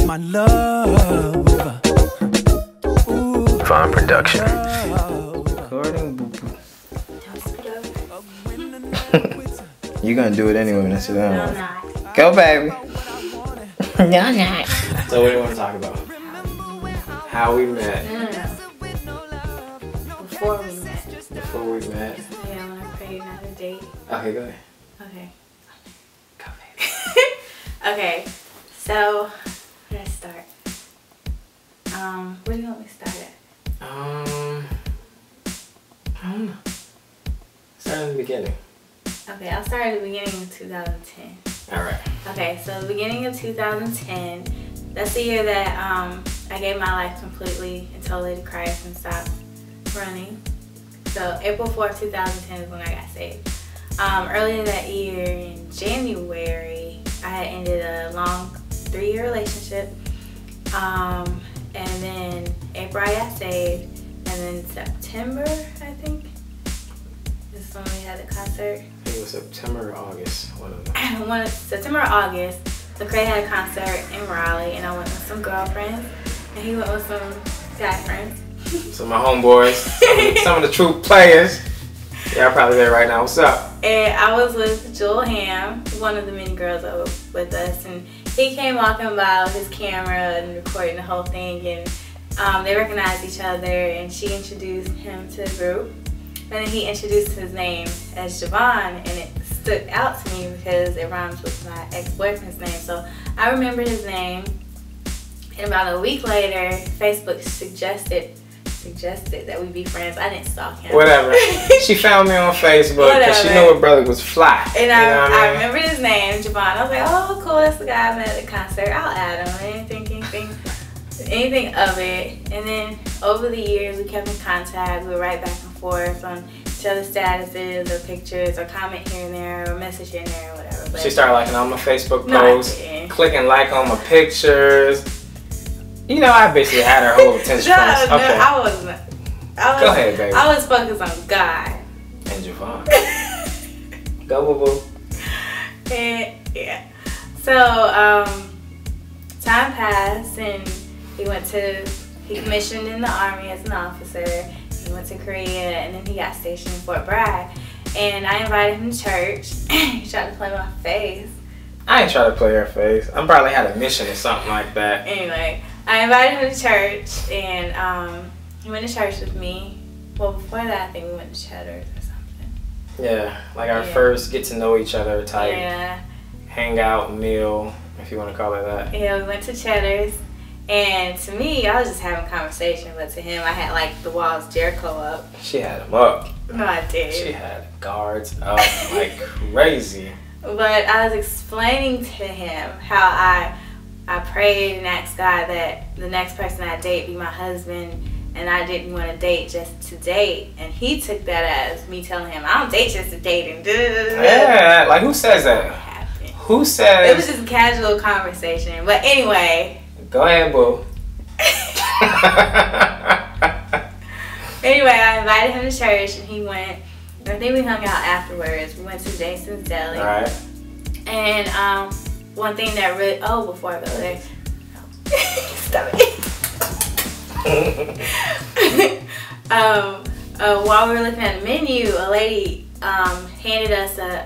my love. Vonproduction. You gonna do it anyway when I sit down. No, I'm not. Go, baby. No, I'm not. So what do you want to talk about? How we met. No. Before we met. Before we met. Yeah, when I prayed not to date. Okay, go ahead. Okay. Go, baby. Okay. So, let's start. Where do you want me to start at? I don't know. Start in the beginning. Okay, I'll start at the beginning of 2010. Alright. Okay, so the beginning of 2010, that's the year that I gave my life completely and totally to Christ and stopped running. So April 4th, 2010 is when I got saved. Earlier that year in January, I had ended a long 3-year relationship. And then April I got saved. And then September, I think, is when we had the concert. I think it was September or August, one of them. September or August, Lecrae had a concert in Raleigh, and I went with some girlfriends, and he went with some guy friends. So my homeboys, some of the true players. Y'all probably there right now. What's up? And I was with Jewel Ham, one of the many girls that were with us, and he came walking by with his camera and recording the whole thing, and they recognized each other, and she introduced him to the group. And then he introduced his name as Javon, and it stood out to me because it rhymes with my ex-boyfriend's name. So I remembered his name, and about a week later, Facebook suggested that we be friends. I didn't stalk him. Whatever. She found me on Facebook because she knew her brother was fly. And I remembered his name, Javon. I was like, oh, cool, that's the guy I met at the concert. I'll add him. I didn't think anything of it. And then over the years, we kept in contact. We would write back and forth on each other's statuses or pictures or comment here and there or message here and there or whatever. But she started liking all my Facebook posts, clicking like on my pictures. You know, I basically had her whole attention. No, okay. I wasn't. Go ahead, baby. I was focused on God. And Javon. Go, boo-boo. And yeah. So, time passed, and he commissioned in the Army as an officer. He went to Korea, and then he got stationed in Fort Bragg. And I invited him to church. He tried to play my face. I ain't trying to play her face. I probably had a mission or something like that. Anyway, I invited him to church, and he went to church with me. Well, before that, I think we went to Cheddar's or something. Yeah, like our first get to know each other type hangout meal, if you want to call it that. Yeah, we went to Cheddar's, and to me, I was just having a conversation, but to him, I had like the walls Jericho up. She had them up. No, I did. She had guards up like crazy. But I was explaining to him how I prayed and asked God that the next person I date be my husband, and I didn't want to date just to date. And he took that as me telling him, I don't date just to date. And yeah, like who says that? Who says? It was just a casual conversation. But anyway. Go ahead, boo. Anyway, I invited him to church, and he went. I think we hung out afterwards. We went to Jason's Deli. All right. And one thing that really, before I go there, stop it. While we were looking at the menu, a lady handed us a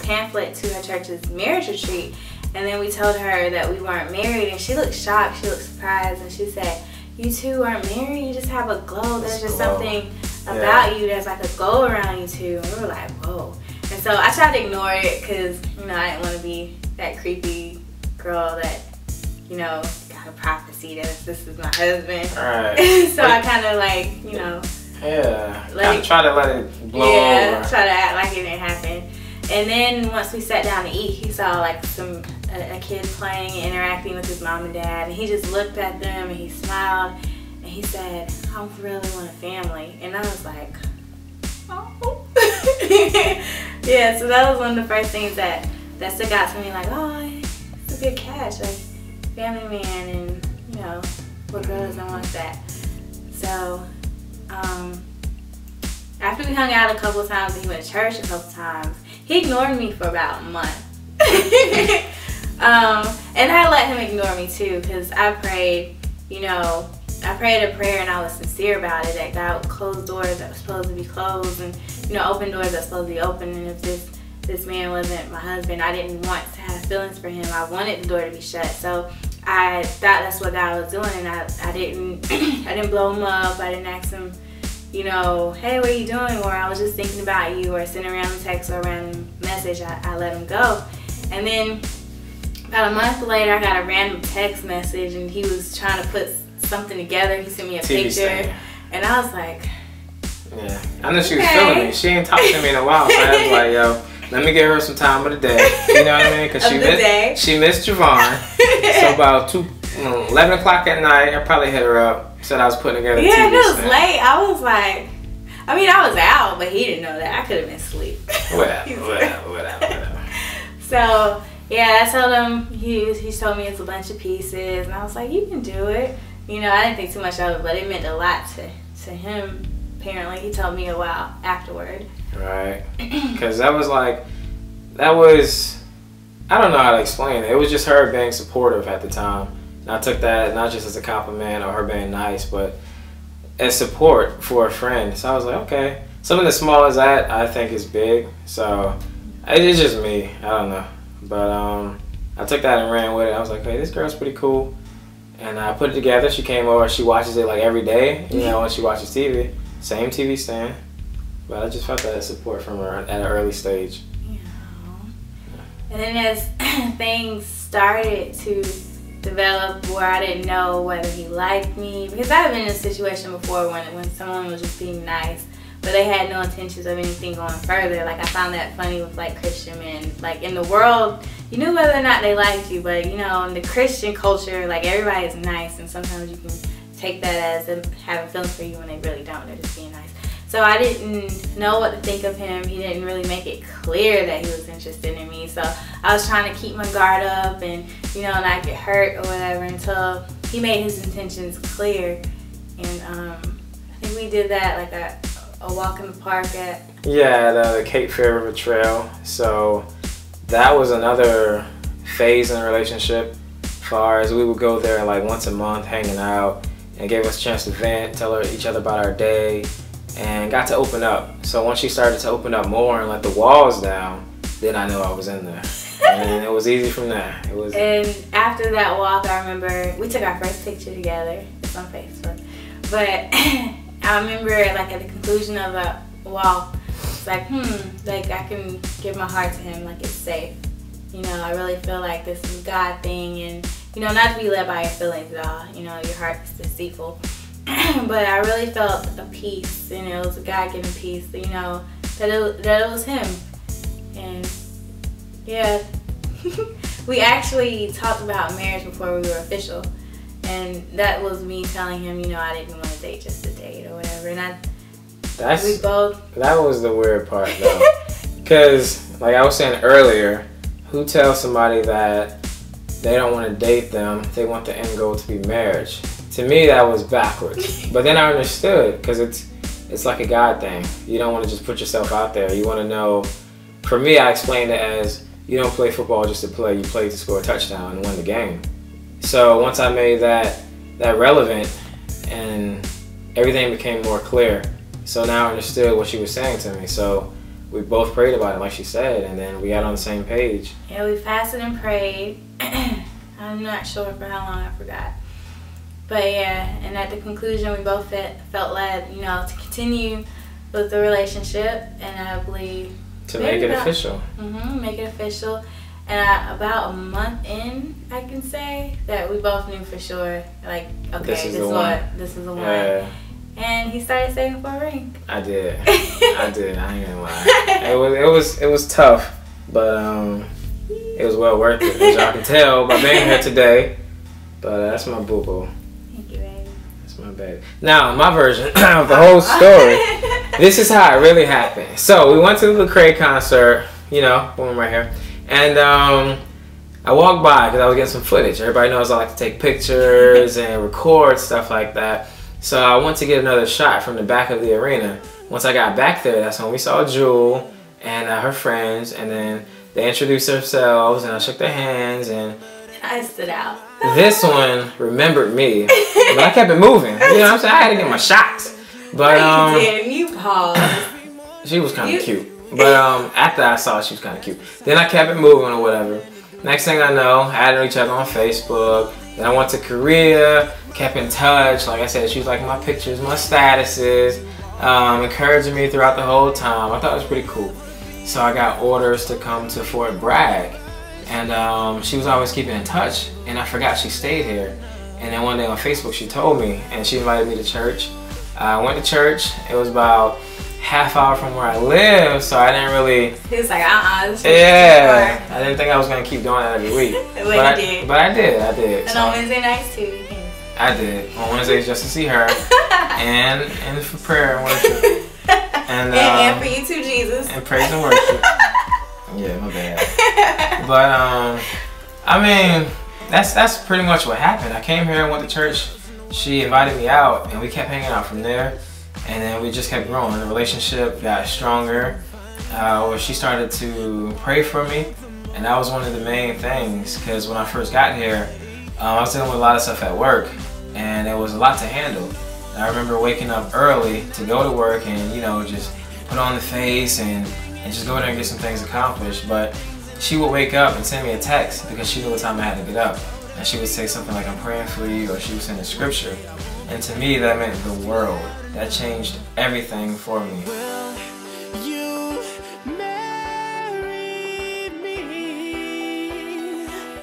pamphlet to her church's marriage retreat, and then we told her that we weren't married, and she looked shocked, she looked surprised, and she said, "You two aren't married, you just have a glow, there's just something about you, there's like a glow around you two." And we were like, whoa. And so I tried to ignore it because, you know, I didn't want to be that creepy girl that, you know, got a prophecy that this is my husband. Right. So I kind of like, you know. Yeah. Try to let it blow over. Yeah, try to act like it didn't happen. And then once we sat down to eat, he saw like a kid playing and interacting with his mom and dad. And he just looked at them and he smiled. And he said, "I really want a family." And I was like, oh. Yeah, so that was one of the first things that stuck out to me. Like, oh, it's a good catch. Like, family man, and, you know, what girl doesn't want that? So, after we hung out a couple of times and he went to church a couple of times, he ignored me for about a month. And I let him ignore me too, because I prayed, I prayed a prayer and I was sincere about it, that God would close doors that were supposed to be closed and, open doors that were supposed to be open. And if this man wasn't my husband, I didn't want to have feelings for him. I wanted the door to be shut. So I thought that's what God was doing, and I didn't I didn't blow him up. I didn't ask him, hey, what are you doing? Or I was just thinking about you, or sending a random text or a random message. I let him go. And then about a month later, I got a random text message, and he was trying to put something together. He sent me a picture, and I was like, yeah, I know she was feeling me. She ain't talked to me in a while, so I was like, yo, let me give her some time of the day. You know what I mean? Because she missed Javon. So about 11 o'clock at night, I probably hit her up. Said I was putting together a TV it was stand. late. I was like, I was out, but he didn't know that. I could have been asleep. Whatever. So, yeah, I told him, he told me it's a bunch of pieces. And I was like, you can do it. I didn't think too much of it, but it meant a lot to him. Apparently, he told me a while afterward. Right. Because I don't know how to explain it. It was just her being supportive at the time. And I took that not just as a compliment or her being nice, but as support for a friend. So I was like, okay. Something as small as that, I think, is big. So it's just me. I don't know. But I took that and ran with it. I was like, hey, this girl's pretty cool. And I put it together. She came over. She watches it like every day, when she watches TV. Same TV stand. But I just felt that support from her at an early stage. And then as things started to develop where I didn't know whether he liked me, because I've been in a situation before when someone was just being nice, but they had no intentions of anything going further. Like, I found that funny with like Christian men. Like, in the world, you knew whether or not they liked you, but in the Christian culture, like, everybody is nice, and sometimes you can take that as them having feelings for you when they really don't. They're just being nice. So I didn't know what to think of him. He didn't really make it clear that he was interested in me. So I was trying to keep my guard up and, not get hurt or whatever until he made his intentions clear. And I think we did that like a walk in the park at... Yeah, the Cape Fear River Trail. So that was another phase in the relationship. As far as we would go there like once a month hanging out, and gave us a chance to vent, tell each other about our day, and got to open up. So once she started to open up more and let the walls down, then I knew I was in there. And it was easy from there. And after that walk, I remember we took our first picture together. It's on Facebook. But I remember like at the conclusion of the walk, it's like, like I can give my heart to him, like it's safe. I really feel like this is a God thing, and not to be led by your feelings at all. Your heart is deceitful. But I really felt a peace, and it was a God-given peace, that it was him. And yeah, we actually talked about marriage before we were official, and that was me telling him, I didn't want to date just to date or whatever. And that was the weird part though, because like I was saying earlier, who tells somebody that they don't want to date them, they want the end goal to be marriage? To me, that was backwards. But then I understood, because it's like a God thing. You don't want to just put yourself out there. You want to know. For me, I explained it as you don't play football just to play. You play to score a touchdown and win the game. So once I made that relevant, and everything became more clear. So now I understood what she was saying to me. So we both prayed about it, like she said, and then we got on the same page. Yeah, we fasted and prayed. I'm not sure for how long, I forgot. But yeah, and at the conclusion, we both felt led, to continue with the relationship, and I believe to make it official. Make it official. And about a month in, I can say that we both knew for sure, like, okay, this is the one. Yeah. And he started saving for a ring. I did. I ain't gonna lie. It was tough, but it was well worth it, as y'all can tell by being here today. But that's my boo-boo. Thank you, baby. That's my baby. Now, my version of the whole story. This is how it really happened. So we went to the Lecrae concert. Boom, right here. And I walked by because I was getting some footage. Everybody knows I like to take pictures and record stuff like that. So I went to get another shot from the back of the arena. Once I got back there, that's when we saw Jewel and her friends, and then they introduced themselves, and I shook their hands, and I stood out. This one remembered me, but I kept it moving. You know what I'm saying? I had to get my shots. But no, you didn't. You paused. She was kind of cute. But after I saw her, she was kind of cute. Then I kept it moving or whatever. Next thing I know, added each other on Facebook. Then I went to Korea, kept in touch. Like I said, she was liking my pictures, my statuses, encouraging me throughout the whole time. I thought it was pretty cool. So I got orders to come to Fort Bragg. And she was always keeping in touch. And I forgot she stayed here. And then one day on Facebook, she told me, and she invited me to church. I went to church. It was about half hour from where I live, so I didn't really. He was like, yeah, I didn't think I was gonna keep doing that every week. But I did. But I did. And so, on Wednesday nights too, you can. I did on Wednesdays just to see her, and for prayer and worship, and for you too, Jesus. And praise and worship. Yeah, my bad. But I mean, that's pretty much what happened. I came here and went to church. She invited me out, and we kept hanging out from there. And then we just kept growing. The relationship got stronger. Where she started to pray for me, and that was one of the main things. Because when I first got here, I was dealing with a lot of stuff at work, and it was a lot to handle. And I remember waking up early to go to work, and just put on the face and just go there and get some things accomplished. But she would wake up and send me a text because she knew what time I had to get up, and she would say something like, "I'm praying for you," or she would send a scripture. And to me, that meant the world. That changed everything for me. Well, you